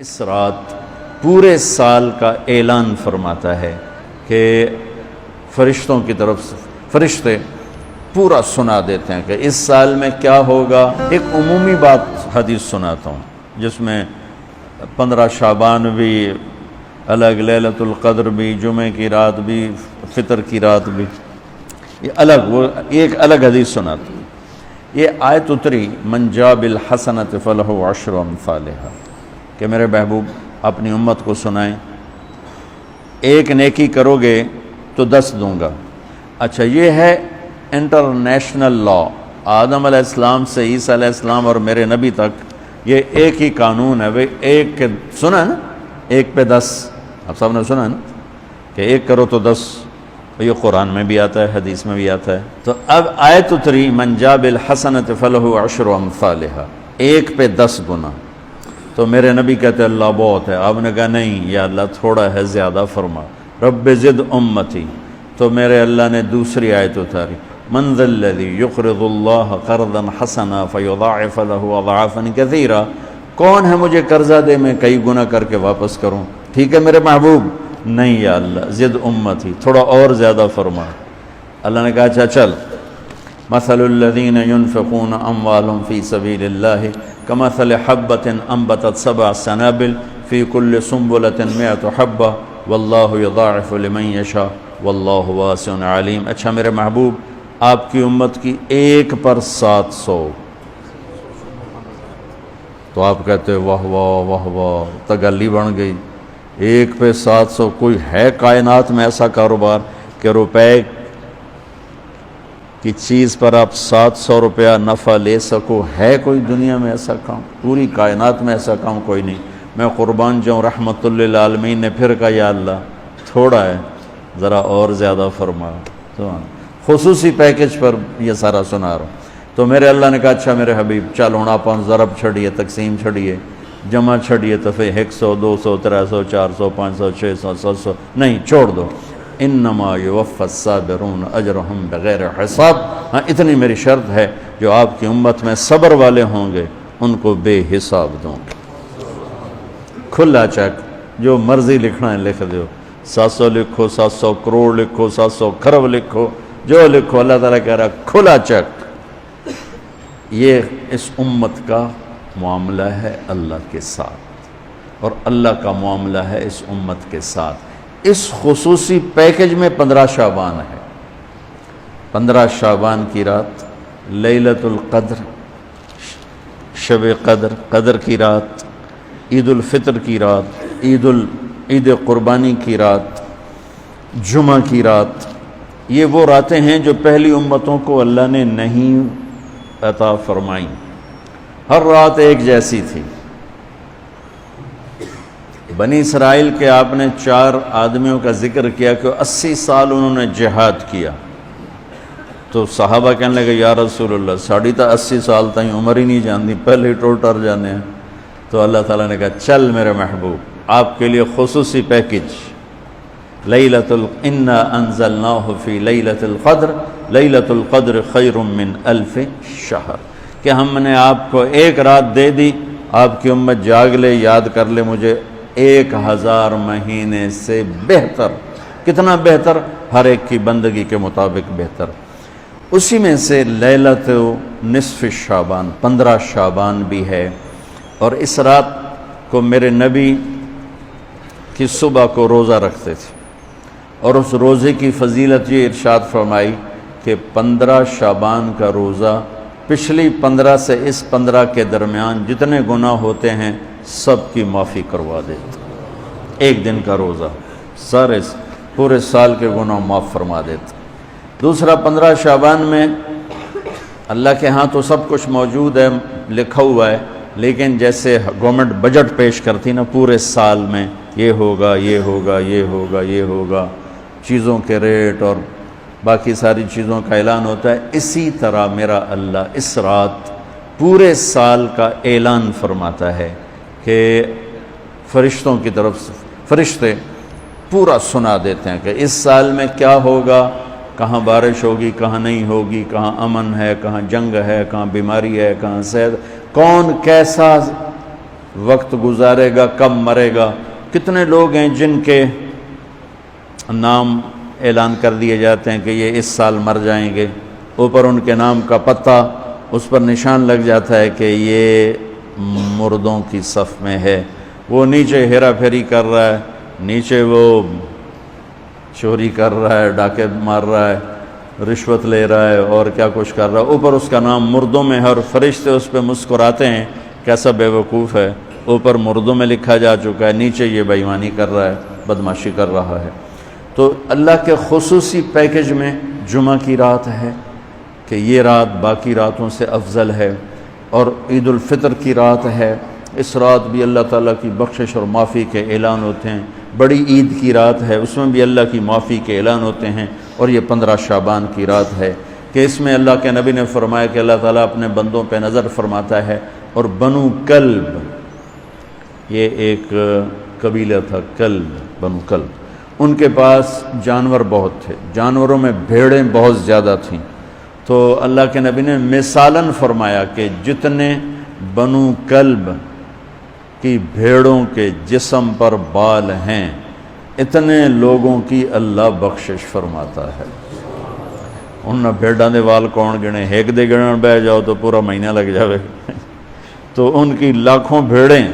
اس رات پورے سال کا اعلان فرماتا ہے کہ فرشتوں کی طرف سے فرشتے پورا سنا دیتے ہیں کہ اس سال میں کیا ہوگا۔ ایک عمومی بات حدیث سناتا ہوں جس میں 15 شعبان بھی الگ، لیلۃ القدر بھی، جمعے کی رات بھی، فطر کی رات بھی، یہ الگ، وہ ایک الگ حدیث سناتا ہوں۔ یہ آیت اتری من جاء بالحسنۃ فلہ عشر امثالھا کہ میرے محبوب اپنی امت کو سنائیں، ایک نیکی کرو گے تو 10 دوں گا۔ اچھا، یہ ہے انٹرنیشنل لا، آدم علیہ السلام سے عیسیٰ علیہ السلام اور میرے نبی تک یہ ایک ہی قانون ہے۔ بھئی ایک کے سنا نا، ایک پہ 10، آپ سب نے سنا نا کہ ایک کرو تو 10، یہ قرآن میں بھی آتا ہے، حدیث میں بھی آتا ہے۔ تو اب آیت اتری من جاء بالحسنۃ فلہ عشر امثالھا، ایک پہ 10 گنا۔ تو میرے نبی کہتے ہیں اللہ بہت ہے، آپ نے کہا نہیں یا اللہ تھوڑا ہے، زیادہ فرما، رب زد امتی۔ تو میرے اللہ نے دوسری آیت اتاری من ذا الذی یقرض اللہ قرضا حسنا فیضاعف لہ اضعافا کثیرا، کون ہے مجھے قرضہ دے میں کئی گنا کر کے واپس کروں؟ ٹھیک ہے میرے محبوب، نہیں یا اللہ زد امتی، تھوڑا اور زیادہ فرما۔ اللہ نے کہا اچھا چل، مثل الذین ينفقون اموالهم فی سبیل اللہ کمثل حبۃ انبتت 7 سنابل فی کل سنبلۃ 100 حبۃ واللہ یضاعف لمن یشاء واللہ واسع علیم۔ اچھا میرے محبوب، آپ کی امت کی ایک پر 700، تو آپ کہتے واہ واہ واہ واہ، تگلی بن گئی، ایک پہ 700۔ کوئی ہے کائنات میں ایسا کاروبار کہ روپے کی چیز پر آپ 700 روپیہ نفع لے سکو؟ ہے کوئی دنیا میں ایسا کام؟ پوری کائنات میں ایسا کام کوئی نہیں۔ میں قربان جاؤں، رحمت للعالمین نے پھر کہا یا اللہ تھوڑا ہے، ذرا اور زیادہ فرما۔ خصوصی پیکج پر یہ سارا سنا رہا ہوں۔ تو میرے اللہ نے کہا اچھا میرے حبیب چل ہوں آپ ضرب چھڑیے، تقسیم چھڑیے، جمع چھڑیے، تو پھر 100 200 300 400 500 600 700 نہیں، چھوڑ دو۔ انما یوفی الصابرون اجرہم بغیر حساب، ہاں اتنی میری شرط ہے، جو آپ کی امت میں صبر والے ہوں گے ان کو بے حساب دوں گے۔ کھلا چیک، جو مرضی لکھنا ہے لکھ دو، 700 لکھو، 700 کروڑ لکھو، 700 کھرب لکھو، جو لکھو، اللہ تعالیٰ کہہ رہا کھلا چیک۔ یہ اس امت کا معاملہ ہے اللہ کے ساتھ، اور اللہ کا معاملہ ہے اس امت کے ساتھ۔ اس خصوصی پیکج میں 15 شعبان ہے۔ 15 شعبان کی رات لیلۃ القدر، شب قدر، قدر کی رات، عید الفطر کی رات، عید قربانی کی رات، جمعہ کی رات، یہ وہ راتیں ہیں جو پہلی امتوں کو اللہ نے نہیں عطا فرمائیں۔ ہر رات ایک جیسی تھی۔ بنی اسرائیل کے آپ نے 4 آدمیوں کا ذکر کیا کہ 80 سال انہوں نے جہاد کیا، تو صحابہ کہنے لگے یا رسول اللہ ساڑھی تا 80 سال تائیں عمر ہی نہیں جاندی، پہلے ہی ٹر جانے ہیں۔ تو اللہ تعالیٰ نے کہا چل میرے محبوب، آپ کے لیے خصوصی پیکج، انا انزلناہ فی لیلۃ القدر، لیلۃ القدر خیر من 1000 شہر، کہ ہم نے آپ کو ایک رات دے دی، آپ کی امت جاگ لے، یاد کر لے مجھے، 1000 مہینے سے بہتر۔ کتنا بہتر؟ ہر ایک کی بندگی کے مطابق بہتر۔ اسی میں سے لیلۃ نصف شعبان، 15 شعبان بھی ہے، اور اس رات کو میرے نبی کی صبح کو روزہ رکھتے تھے، اور اس روزے کی فضیلت یہ ارشاد فرمائی کہ 15 شعبان کا روزہ پچھلی 15 سے اس 15 کے درمیان جتنے گناہ ہوتے ہیں سب کی معافی کروا دیتا۔ ایک دن کا روزہ سارے پورے سال کے گناہ معاف فرما دیتا۔ دوسرا 15 شعبان میں اللہ کے ہاں تو سب کچھ موجود ہے، لکھا ہوا ہے، لیکن جیسے گورنمنٹ بجٹ پیش کرتی نا پورے سال میں، یہ ہوگا یہ ہوگا یہ ہوگا یہ ہوگا، چیزوں کے ریٹ اور باقی ساری چیزوں کا اعلان ہوتا ہے، اسی طرح میرا اللہ اس رات پورے سال کا اعلان فرماتا ہے کہ فرشتوں کی طرف سے فرشتے پورا سنا دیتے ہیں کہ اس سال میں کیا ہوگا، کہاں بارش ہوگی، کہاں نہیں ہوگی، کہاں امن ہے، کہاں جنگ ہے، کہاں بیماری ہے، کہاں صحت، کون کیسا وقت گزارے گا کب مرے گا. کتنے لوگ ہیں جن کے نام اعلان کر دیے جاتے ہیں کہ یہ اس سال مر جائیں گے، اوپر ان کے نام کا پتہ اس پر نشان لگ جاتا ہے کہ یہ مردوں کی صف میں ہے. وہ نیچے ہیرا پھیری کر رہا ہے، نیچے وہ چوری کر رہا ہے، ڈاکے مار رہا ہے، رشوت لے رہا ہے اور کیا کچھ کر رہا ہے، اوپر اس کا نام مردوں میں ہے اور فرشتے اس پہ مسکراتے ہیں کیسا بے وقوف ہے. اوپر مردوں میں لکھا جا چکا ہے، نیچے یہ بے ایمانی کر رہا ہے، بدماشی کر رہا ہے. تو اللہ کے خصوصی پیکج میں جمعہ کی رات ہے کہ یہ رات باقی راتوں سے افضل ہے، اور عید الفطر کی رات ہے. اس رات بھی اللہ تعالیٰ کی بخشش اور معافی کے اعلان ہوتے ہیں. بڑی عید کی رات ہے، اس میں بھی اللہ کی معافی کے اعلان ہوتے ہیں. اور یہ 15 شعبان کی رات ہے کہ اس میں اللہ کے نبی نے فرمایا کہ اللہ تعالیٰ اپنے بندوں پہ نظر فرماتا ہے. اور بنو کلب، یہ ایک قبیلہ تھا، کلب، بنو کلب، ان کے پاس جانور بہت تھے، جانوروں میں بھیڑیں بہت زیادہ تھیں. تو اللہ کے نبی نے مثالاً فرمایا کہ جتنے بنو کلب کی بھیڑوں کے جسم پر بال ہیں اتنے لوگوں کی اللہ بخشش فرماتا ہے. انہاں بھیڑاں دے وال کون گنے، ایک دے گنن بہ جاؤ تو پورا مہینہ لگ جاوے. تو ان کی لاکھوں بھیڑیں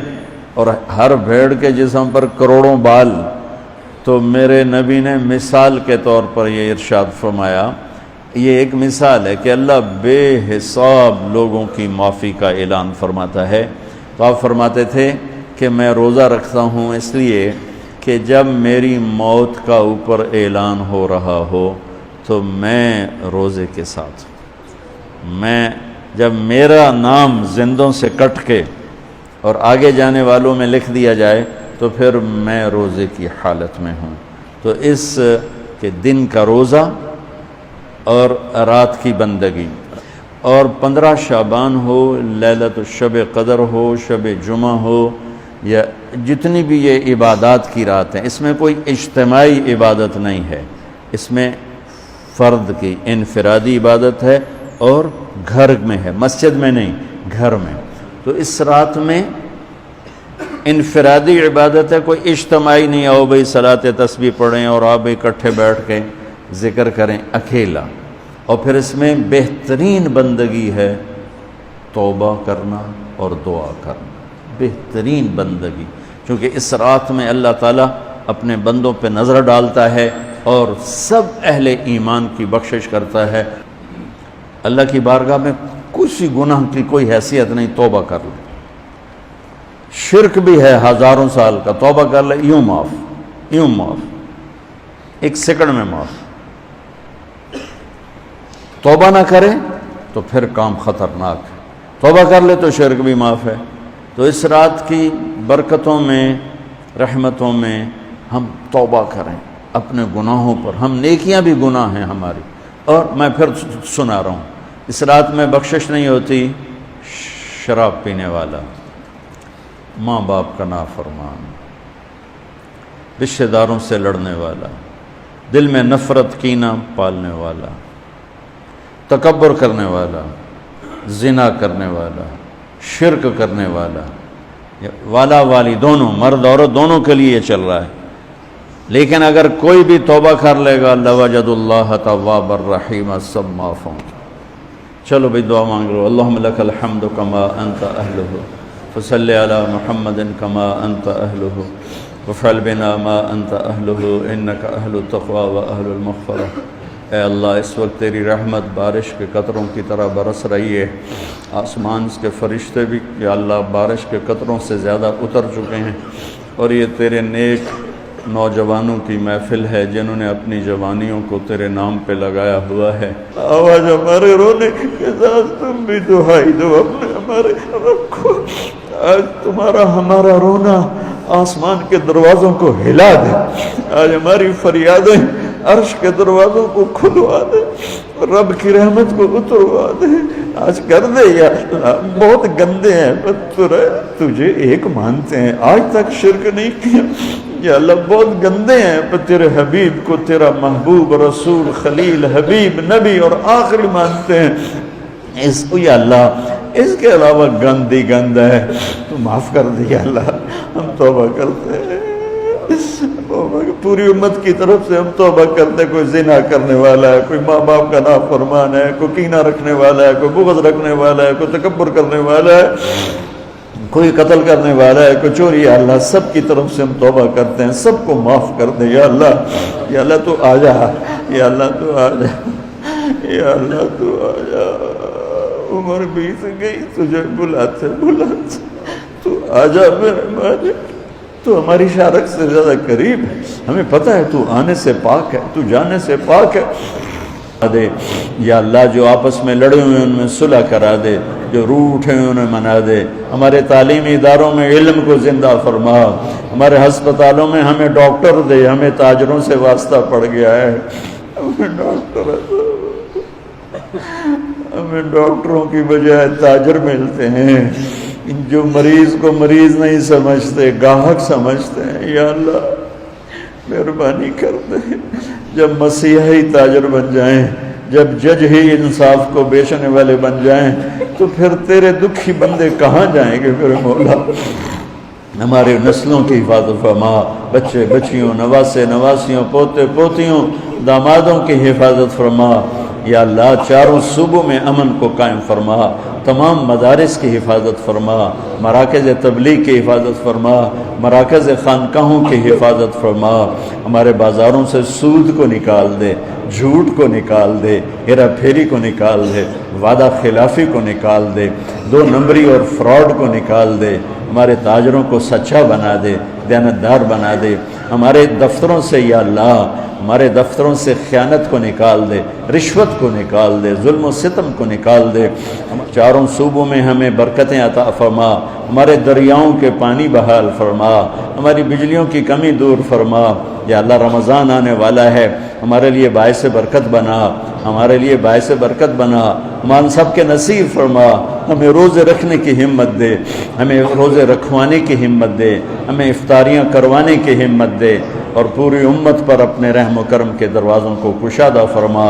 اور ہر بھیڑ کے جسم پر کروڑوں بال. تو میرے نبی نے مثال کے طور پر یہ ارشاد فرمایا، یہ ایک مثال ہے کہ اللہ بے حساب لوگوں کی معافی کا اعلان فرماتا ہے. تو آپ فرماتے تھے کہ میں روزہ رکھتا ہوں اس لیے کہ جب میری موت کا اوپر اعلان ہو رہا ہو تو میں روزے کے ساتھ، میں جب میرا نام زندوں سے کٹ کے اور آگے جانے والوں میں لکھ دیا جائے تو پھر میں روزے کی حالت میں ہوں. تو اس کے دن کا روزہ اور رات کی بندگی، اور 15 شعبان ہو، لیلۃ الشب قدر ہو، شب جمعہ ہو، یا جتنی بھی یہ عبادات کی رات ہیں، اس میں کوئی اجتماعی عبادت نہیں ہے، اس میں فرد کی انفرادی عبادت ہے اور گھر میں ہے، مسجد میں نہیں، گھر میں. تو اس رات میں انفرادی عبادت ہے، کوئی اجتماعی نہیں. آؤ بھئی صلاۃ تسبیح پڑھیں اور آپ اکٹھے بیٹھ کے ذکر کریں، اکیلا. اور پھر اس میں بہترین بندگی ہے توبہ کرنا اور دعا کرنا، بہترین بندگی، کیونکہ اس رات میں اللہ تعالیٰ اپنے بندوں پہ نظر ڈالتا ہے اور سب اہل ایمان کی بخشش کرتا ہے. اللہ کی بارگاہ میں کسی گناہ کی کوئی حیثیت نہیں، توبہ کر لے. شرک بھی ہے ہزاروں سال کا، توبہ کر لے یوں معاف، یوں معاف، ایک سیکنڈ میں معاف. توبہ نہ کرے تو پھر کام خطرناک ہے، توبہ کر لے تو شرک بھی معاف ہے. تو اس رات کی برکتوں میں، رحمتوں میں ہم توبہ کریں اپنے گناہوں پر. ہم نیکیاں بھی گناہ ہیں ہماری. اور میں پھر سنا رہا ہوں، اس رات میں بخشش نہیں ہوتی شراب پینے والا، ماں باپ کا نافرمان، رشتہ داروں سے لڑنے والا، دل میں نفرت کینہ پالنے والا، تکبر کرنے والا، زنا کرنے والا، شرک کرنے والا، والا والی دونوں، مرد عورت دونوں کے لیے چل رہا ہے. لیکن اگر کوئی بھی توبہ کر لے گا لوجد اللہ تواب الرحیم، سب معاف ہوں. چلو بھئی دعا مانگ لو. اللہم لک الحمد کما انت اہلہ، فصلی علی محمد کما انت اہلہ، وفعل بنا ما انت اہلہ، انک اہل التقوی و اہل المغفرہ. اے اللہ اس وقت تیری رحمت بارش کے قطروں کی طرح برس رہی ہے. آسمان کے فرشتے بھی یا اللہ بارش کے قطروں سے زیادہ اتر چکے ہیں، اور یہ تیرے نیک نوجوانوں کی محفل ہے جنہوں نے اپنی جوانیوں کو تیرے نام پہ لگایا ہوا ہے. آواز ہمارے رونے کے ساتھ تم بھی دعائی دو اپنے ہمارے رب کو. آج تمہارا ہمارا رونا آسمان کے دروازوں کو ہلا دے. آج ہماری فریادیں عرش کے دروازوں کو کھلوا دے، رب کی رحمت کو اتروا دے. آج کر دے یا اللہ. بہت گندے ہیں، تجھے ایک مانتے ہیں، آج تک شرک نہیں کیا. یا اللہ بہت گندے ہیں، پر تیرے حبیب کو تیرا محبوب رسول خلیل حبیب نبی اور آخری مانتے ہیں. اس کو یا اللہ اس کے علاوہ گند ہی گند ہے، تو معاف کر دے یا اللہ، ہم توبہ کرتے ہیں، پوری امت کی طرف سے ہم توبہ کرتے ہیں۔ کوئی زنا کرنے والا ہے، کوئی ماں باپ کا نافرمان ہے، کوئی کینہ رکھنے والا ہے، کوئی بغض رکھنے والا ہے، کوئی تکبر کرنے والا ہے، کوئی قتل کرنے والا ہے، کوئی چوری، یا اللہ سب کی طرف سے ہم توبہ کرتے ہیں، سب کو معاف کر دے یا اللہ۔ یا اللہ تو آ جا، یا اللہ تو آ جا، یا اللہ تو آ جا، عمر بیت گئی، تجھے بلاتے بلاتے تو آ جا میرے مالک، تو ہماری شارک سے زیادہ قریب ہے، ہمیں پتہ ہے تو آنے سے پاک ہے، تو جانے سے پاک ہے۔ دے یا اللہ جو آپس میں لڑے ہوئے ان میں صلح کرا دے، جو روٹھے ہیں انہیں منا دے، ہمارے تعلیمی اداروں میں علم کو زندہ فرما، ہمارے ہسپتالوں میں ہمیں ڈاکٹر دے، ہمیں تاجروں سے واسطہ پڑ گیا ہے، ہمیں ڈاکٹروں کی بجائے تاجر ملتے ہیں، جو مریض کو مریض نہیں سمجھتے، گاہک سمجھتے ہیں۔ یا اللہ مہربانی کر دے، جب مسیحی تاجر بن جائیں، جب جج ہی انصاف کو بیچنے والے بن جائیں، تو پھر تیرے دکھی بندے کہاں جائیں گے میرے مولا؟ ہمارے نسلوں کی حفاظت فرما، بچے بچیوں، نواسے نواسیوں، پوتے پوتیوں، دامادوں کی حفاظت فرما۔ یا اللہ چاروں صوبوں میں امن کو قائم فرما، تمام مدارس کی حفاظت فرما، مراکز تبلیغ کی حفاظت فرما، مراکز خانقاہوں کی حفاظت فرما، ہمارے بازاروں سے سود کو نکال دے، جھوٹ کو نکال دے، ہیرا پھیری کو نکال دے، وعدہ خلافی کو نکال دے، دو نمبری اور فراڈ کو نکال دے، ہمارے تاجروں کو سچا بنا دے، دیانتدار بنا دے، ہمارے دفتروں سے یا اللہ ہمارے دفتروں سے خیانت کو نکال دے، رشوت کو نکال دے، ظلم و ستم کو نکال دے، چاروں صوبوں میں ہمیں برکتیں عطا فرما، ہمارے دریاؤں کے پانی بحال فرما، ہماری بجلیوں کی کمی دور فرما۔ یا اللہ رمضان آنے والا ہے، ہمارے لیے باعث برکت بنا، ہمارے لیے باعث برکت بنا، ہم سب کے نصیب فرما، ہمیں روزے رکھنے کی ہمت دے، ہمیں روزے رکھوانے کی ہمت دے، ہمیں افطاریاں کروانے کی ہمت دے، اور پوری امت پر اپنے رحم و کرم کے دروازوں کو کشادہ فرما۔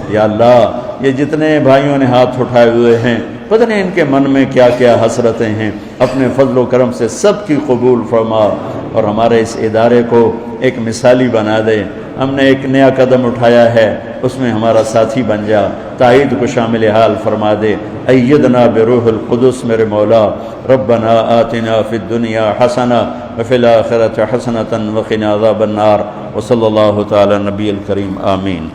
یا اللہ یہ جتنے بھائیوں نے ہاتھ اٹھائے ہوئے ہیں، پتہ نہیں ان کے من میں کیا کیا حسرتیں ہیں، اپنے فضل و کرم سے سب کی قبول فرما، اور ہمارے اس ادارے کو ایک مثالی بنا دے۔ ہم نے ایک نیا قدم اٹھایا ہے، اس میں ہمارا ساتھی بن جا، تائید کو شامل حال فرما دے۔ ایدنا بروح القدس میرے مولا، ربنا آتنا فی الدنیا حسنہ وفی الآخرۃ حسنۃ وقنا عذاب النار، وصلی اللہ تعالی نبی الکریم، آمین۔